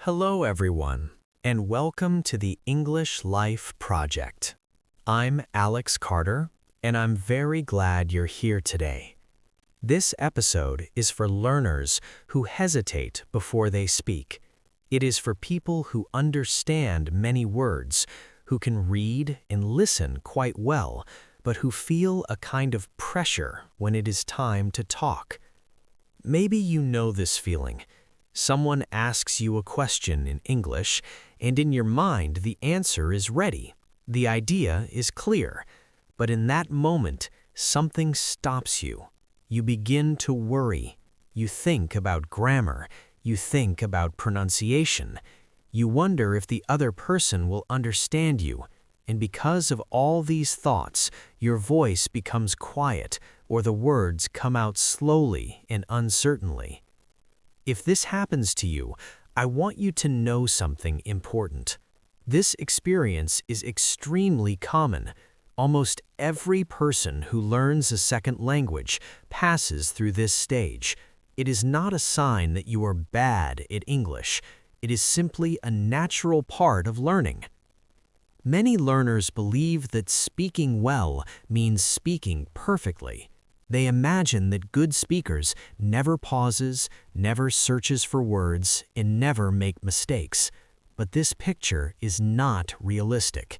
Hello everyone, and welcome to the English Life Project. I'm Alex Carter, and I'm very glad you're here today. This episode is for learners who hesitate before they speak. It is for people who understand many words, who can read and listen quite well, but who feel a kind of pressure when it is time to talk. Maybe you know this feeling. Someone asks you a question in English, and in your mind the answer is ready. The idea is clear. But in that moment, something stops you. You begin to worry. You think about grammar. You think about pronunciation. You wonder if the other person will understand you. And because of all these thoughts, your voice becomes quiet, or the words come out slowly and uncertainly. If this happens to you, I want you to know something important. This experience is extremely common. Almost every person who learns a second language passes through this stage. It is not a sign that you are bad at English. It is simply a natural part of learning. Many learners believe that speaking well means speaking perfectly. They imagine that good speakers never pauses, never searches for words, and never make mistakes. But this picture is not realistic.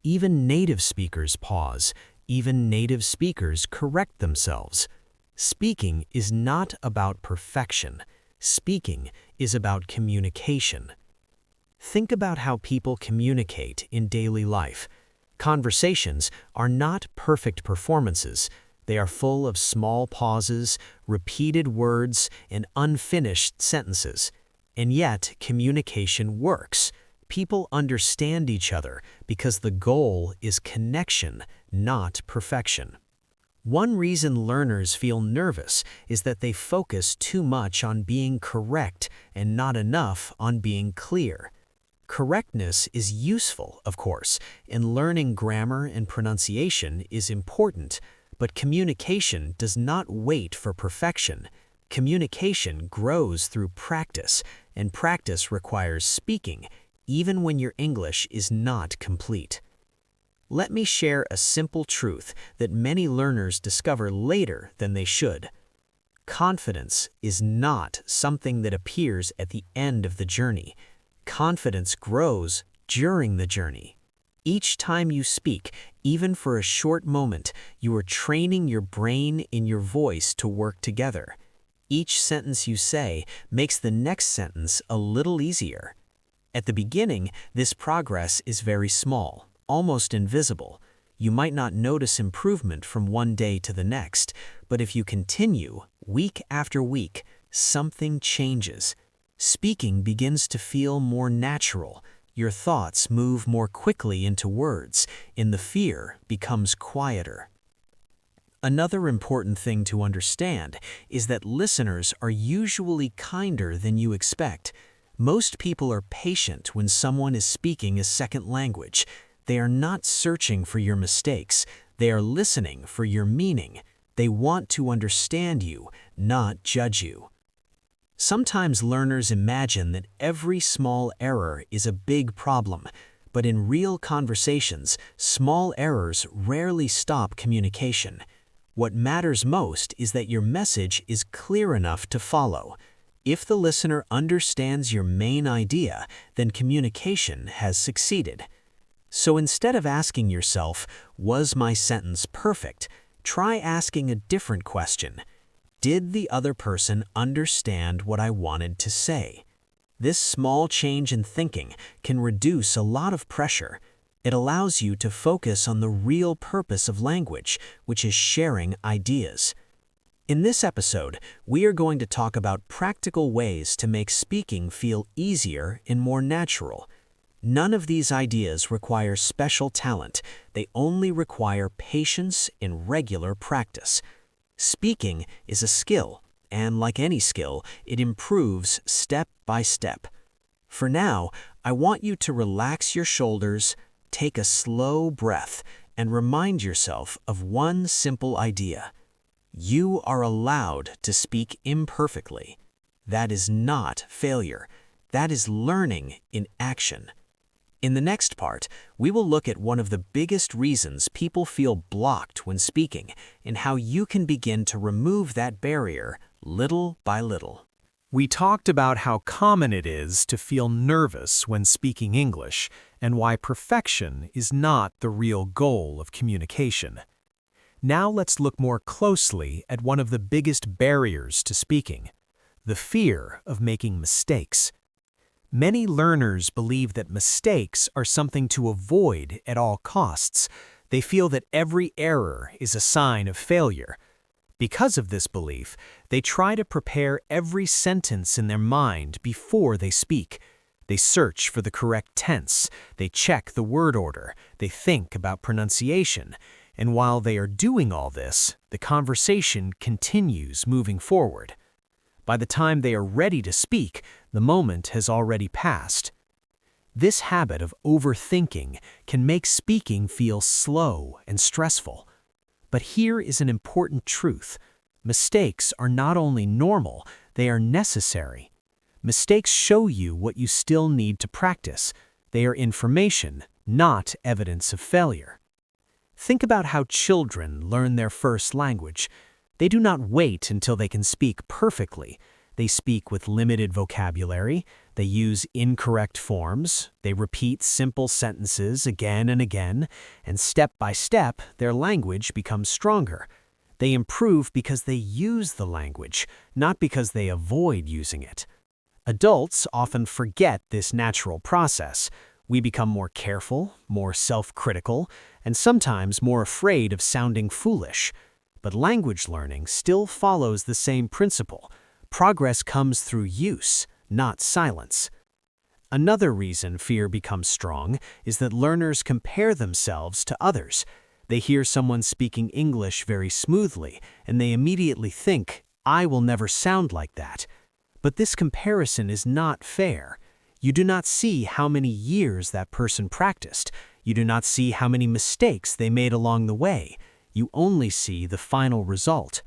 Even native speakers pause. Even native speakers correct themselves. Speaking is not about perfection. Speaking is about communication. Think about how people communicate in daily life. Conversations are not perfect performances. They are full of small pauses, repeated words, and unfinished sentences. And yet, communication works. People understand each other because the goal is connection, not perfection. One reason learners feel nervous is that they focus too much on being correct and not enough on being clear. Correctness is useful, of course, and learning grammar and pronunciation is important. But communication does not wait for perfection. Communication grows through practice, and practice requires speaking, even when your English is not complete. Let me share a simple truth that many learners discover later than they should. Confidence is not something that appears at the end of the journey. Confidence grows during the journey. Each time you speak, even for a short moment, you are training your brain and your voice to work together. Each sentence you say makes the next sentence a little easier. At the beginning, this progress is very small, almost invisible. You might not notice improvement from one day to the next, but if you continue, week after week, something changes. Speaking begins to feel more natural. Your thoughts move more quickly into words, and the fear becomes quieter. Another important thing to understand is that listeners are usually kinder than you expect. Most people are patient when someone is speaking a second language. They are not searching for your mistakes. They are listening for your meaning. They want to understand you, not judge you. Sometimes learners imagine that every small error is a big problem, but in real conversations, small errors rarely stop communication. What matters most is that your message is clear enough to follow. If the listener understands your main idea, then communication has succeeded. So instead of asking yourself, "Was my sentence perfect?" try asking a different question. Did the other person understand what I wanted to say? This small change in thinking can reduce a lot of pressure. It allows you to focus on the real purpose of language, which is sharing ideas. In this episode, we are going to talk about practical ways to make speaking feel easier and more natural. None of these ideas require special talent. They only require patience and regular practice. Speaking is a skill, and like any skill, it improves step by step. For now, I want you to relax your shoulders, take a slow breath, and remind yourself of one simple idea. You are allowed to speak imperfectly. That is not failure. That is learning in action. In the next part, we will look at one of the biggest reasons people feel blocked when speaking and how you can begin to remove that barrier little by little. We talked about how common it is to feel nervous when speaking English and why perfection is not the real goal of communication. Now let's look more closely at one of the biggest barriers to speaking: the fear of making mistakes. Many learners believe that mistakes are something to avoid at all costs. They feel that every error is a sign of failure. Because of this belief, they try to prepare every sentence in their mind before they speak. They search for the correct tense, they check the word order, they think about pronunciation, and while they are doing all this, the conversation continues moving forward. By the time they are ready to speak, the moment has already passed. This habit of overthinking can make speaking feel slow and stressful. But here is an important truth. Mistakes are not only normal, they are necessary. Mistakes show you what you still need to practice. They are information, not evidence of failure. Think about how children learn their first language. They do not wait until they can speak perfectly. They speak with limited vocabulary, they use incorrect forms, they repeat simple sentences again and again, and step by step, their language becomes stronger. They improve because they use the language, not because they avoid using it. Adults often forget this natural process. We become more careful, more self-critical, and sometimes more afraid of sounding foolish. But language learning still follows the same principle. Progress comes through use, not silence. Another reason fear becomes strong is that learners compare themselves to others. They hear someone speaking English very smoothly, and they immediately think, "I will never sound like that." But this comparison is not fair. You do not see how many years that person practiced. You do not see how many mistakes they made along the way. You only see the final result.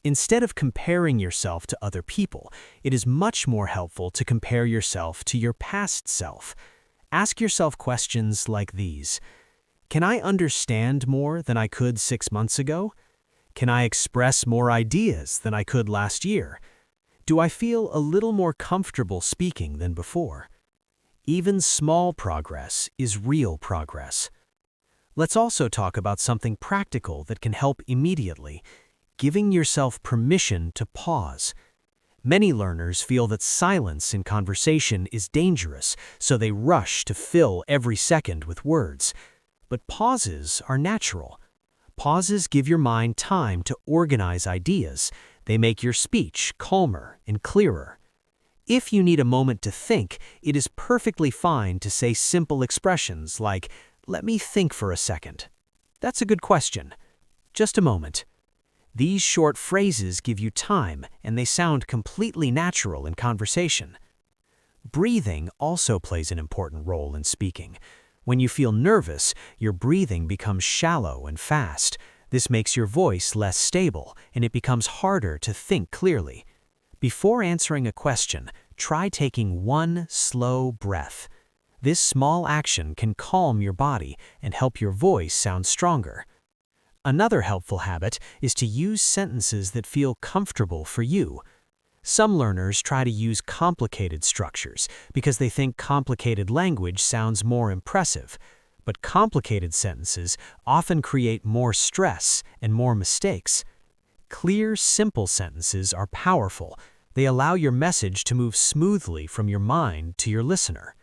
Instead of comparing yourself to other people, it is much more helpful to compare yourself to your past self. Ask yourself questions like these. Can I understand more than I could 6 months ago? Can I express more ideas than I could last year? Do I feel a little more comfortable speaking than before? Even small progress is real progress. Let's also talk about something practical that can help immediately: giving yourself permission to pause. Many learners feel that silence in conversation is dangerous, so they rush to fill every second with words. But pauses are natural. Pauses give your mind time to organize ideas. They make your speech calmer and clearer. If you need a moment to think, it is perfectly fine to say simple expressions like, "Let me think for a second." "That's a good question." "Just a moment." These short phrases give you time, and they sound completely natural in conversation. Breathing also plays an important role in speaking. When you feel nervous, your breathing becomes shallow and fast. This makes your voice less stable, and it becomes harder to think clearly. Before answering a question, try taking one slow breath. This small action can calm your body and help your voice sound stronger. Another helpful habit is to use sentences that feel comfortable for you. Some learners try to use complicated structures because they think complicated language sounds more impressive. But complicated sentences often create more stress and more mistakes. Clear, simple sentences are powerful. They allow your message to move smoothly from your mind to your listener.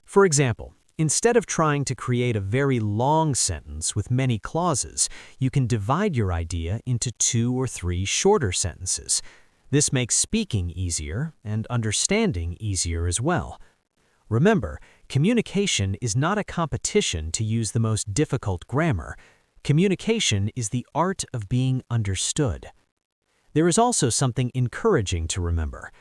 For example, instead of trying to create a very long sentence with many clauses, you can divide your idea into 2 or 3 shorter sentences. This makes speaking easier and understanding easier as well. Remember, communication is not a competition to use the most difficult grammar. Communication is the art of being understood. There is also something encouraging to remember.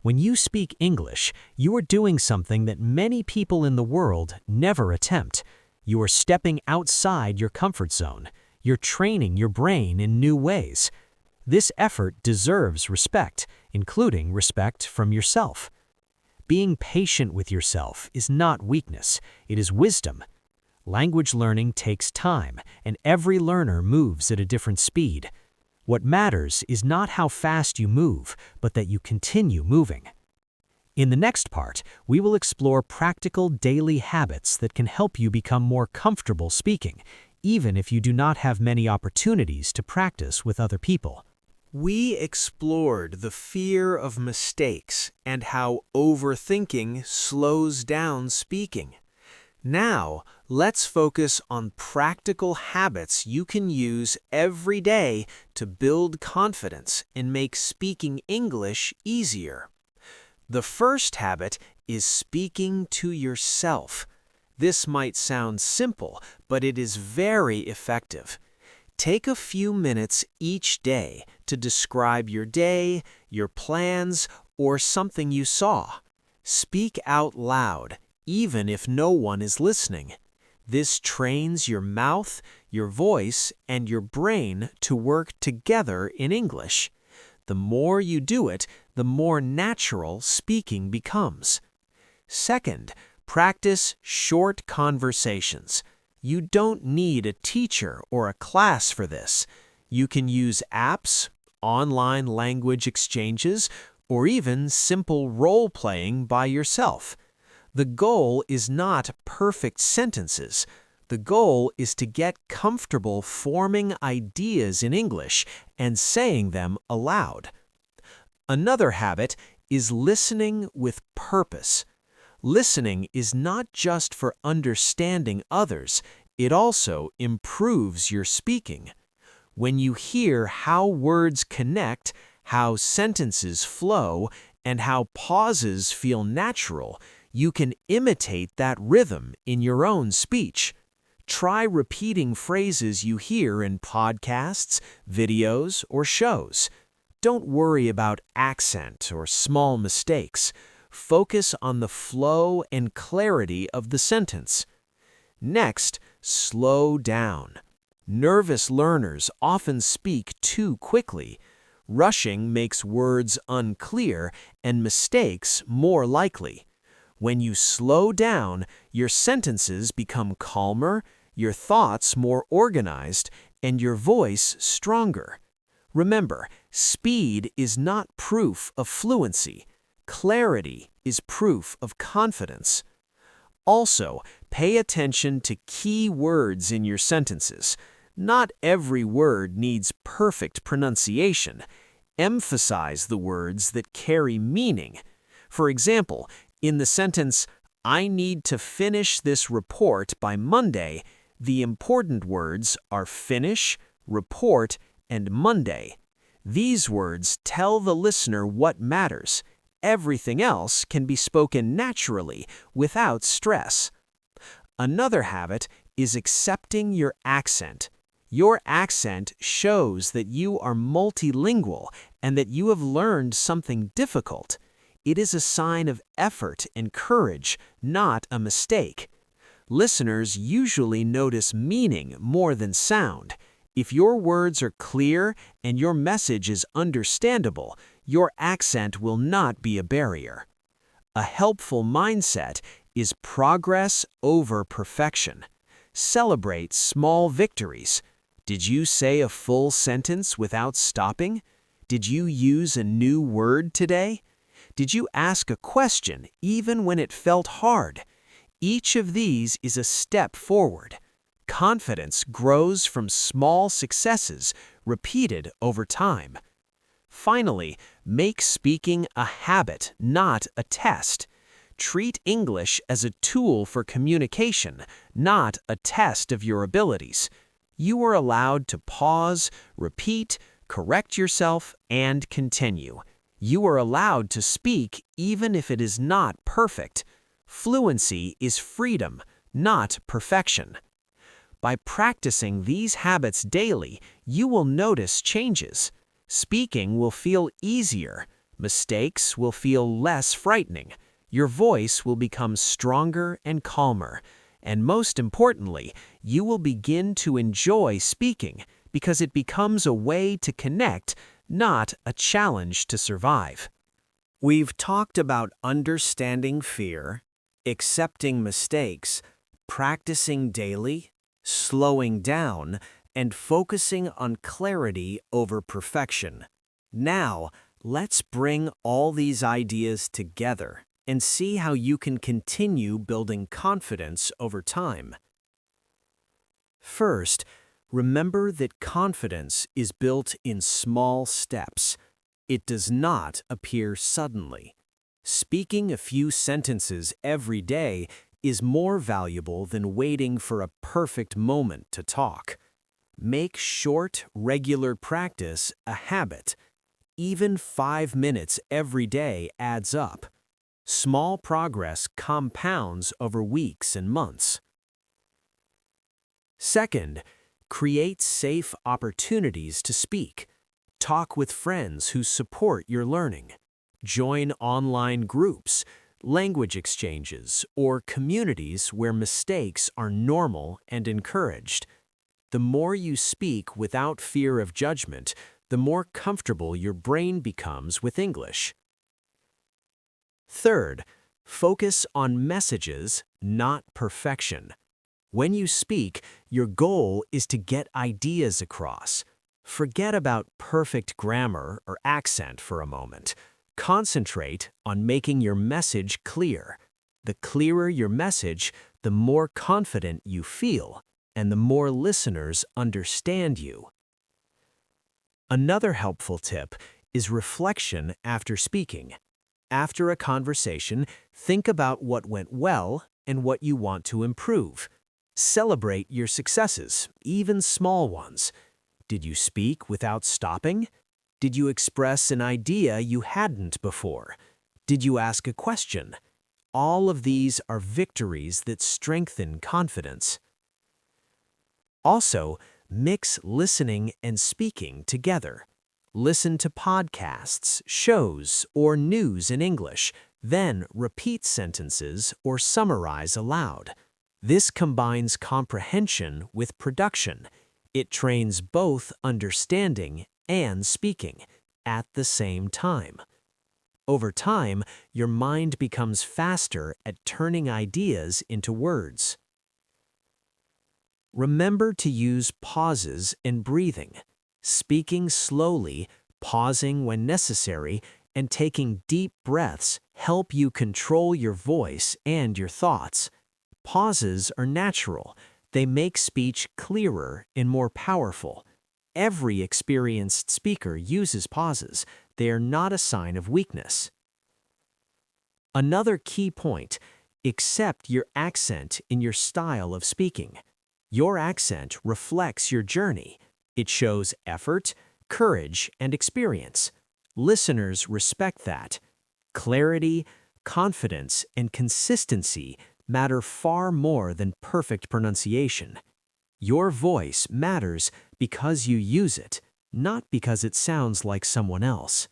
When you speak English, you are doing something that many people in the world never attempt. You are stepping outside your comfort zone. You're training your brain in new ways. This effort deserves respect, including respect from yourself. Being patient with yourself is not weakness, it is wisdom. Language learning takes time, and every learner moves at a different speed. What matters is not how fast you move, but that you continue moving. In the next part, we will explore practical daily habits that can help you become more comfortable speaking, even if you do not have many opportunities to practice with other people. We explored the fear of mistakes and how overthinking slows down speaking. Now, let's focus on practical habits you can use every day to build confidence and make speaking English easier. The first habit is speaking to yourself. This might sound simple, but it is very effective. Take a few minutes each day to describe your day, your plans, or something you saw. Speak out loud, even if no one is listening. This trains your mouth, your voice, and your brain to work together in English. The more you do it, the more natural speaking becomes. Second, practice short conversations. You don't need a teacher or a class for this. You can use apps, online language exchanges, or even simple role-playing by yourself. The goal is not perfect sentences. The goal is to get comfortable forming ideas in English and saying them aloud. Another habit is listening with purpose. Listening is not just for understanding others, it also improves your speaking. When you hear how words connect, how sentences flow, and how pauses feel natural, you can imitate that rhythm in your own speech. Try repeating phrases you hear in podcasts, videos, or shows. Don't worry about accent or small mistakes. Focus on the flow and clarity of the sentence. Next, slow down. Nervous learners often speak too quickly. Rushing makes words unclear and mistakes more likely. When you slow down, your sentences become calmer, your thoughts more organized, and your voice stronger. Remember, speed is not proof of fluency. Clarity is proof of confidence. Also, pay attention to key words in your sentences. Not every word needs perfect pronunciation. Emphasize the words that carry meaning. For example, in the sentence, "I need to finish this report by Monday," the important words are finish, report, and Monday. These words tell the listener what matters. Everything else can be spoken naturally, without stress. Another habit is accepting your accent. Your accent shows that you are multilingual and that you have learned something difficult. It is a sign of effort and courage, not a mistake. Listeners usually notice meaning more than sound. If your words are clear and your message is understandable, your accent will not be a barrier. A helpful mindset is progress over perfection. Celebrate small victories. Did you say a full sentence without stopping? Did you use a new word today? Did you ask a question even when it felt hard? Each of these is a step forward. Confidence grows from small successes repeated over time. Finally, make speaking a habit, not a test. Treat English as a tool for communication, not a test of your abilities. You are allowed to pause, repeat, correct yourself, and continue. You are allowed to speak even if it is not perfect. Fluency is freedom, not perfection. By practicing these habits daily, you will notice changes. Speaking will feel easier. Mistakes will feel less frightening. Your voice will become stronger and calmer. And most importantly, you will begin to enjoy speaking because it becomes a way to connect, not a challenge to survive. We've talked about understanding fear, accepting mistakes, practicing daily, slowing down, and focusing on clarity over perfection. Now, let's bring all these ideas together and see how you can continue building confidence over time. First, remember that confidence is built in small steps. It does not appear suddenly. Speaking a few sentences every day is more valuable than waiting for a perfect moment to talk. Make short, regular practice a habit. Even 5 minutes every day adds up. Small progress compounds over weeks and months. Second, create safe opportunities to speak. Talk with friends who support your learning. Join online groups, language exchanges, or communities where mistakes are normal and encouraged. The more you speak without fear of judgment, the more comfortable your brain becomes with English. Third, focus on messages, not perfection. When you speak, your goal is to get ideas across. Forget about perfect grammar or accent for a moment. Concentrate on making your message clear. The clearer your message, the more confident you feel, and the more listeners understand you. Another helpful tip is reflection after speaking. After a conversation, think about what went well and what you want to improve. Celebrate your successes, even small ones. Did you speak without stopping? Did you express an idea you hadn't before? Did you ask a question? All of these are victories that strengthen confidence. Also, mix listening and speaking together. Listen to podcasts, shows, or news in English, then repeat sentences or summarize aloud. This combines comprehension with production. It trains both understanding and speaking at the same time. Over time, your mind becomes faster at turning ideas into words. Remember to use pauses and breathing. Speaking slowly, pausing when necessary, and taking deep breaths help you control your voice and your thoughts. Pauses are natural. They make speech clearer and more powerful. Every experienced speaker uses pauses. They are not a sign of weakness. Another key point: accept your accent in your style of speaking. Your accent reflects your journey. It shows effort, courage, and experience. Listeners respect that. Clarity, confidence, and consistency matter far more than perfect pronunciation. Your voice matters because you use it, not because it sounds like someone else.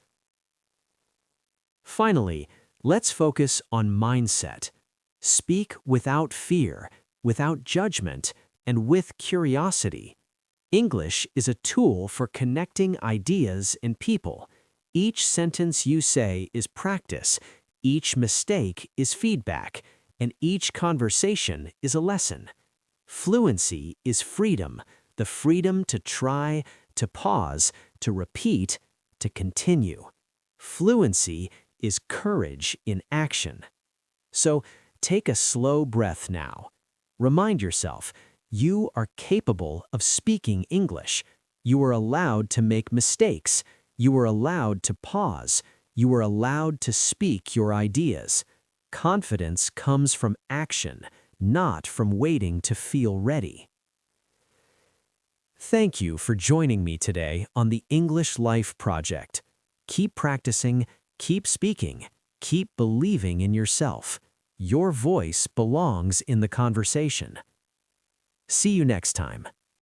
Finally, let's focus on mindset. Speak without fear, without judgment, and with curiosity. English is a tool for connecting ideas and people. Each sentence you say is practice, each mistake is feedback, and each conversation is a lesson. Fluency is freedom, the freedom to try, to pause, to repeat, to continue. Fluency is courage in action. So take a slow breath now. Remind yourself, you are capable of speaking English. You are allowed to make mistakes. You are allowed to pause. You are allowed to speak your ideas. Confidence comes from action, not from waiting to feel ready. Thank you for joining me today on the English Life Project. Keep practicing, keep speaking, keep believing in yourself. Your voice belongs in the conversation. See you next time.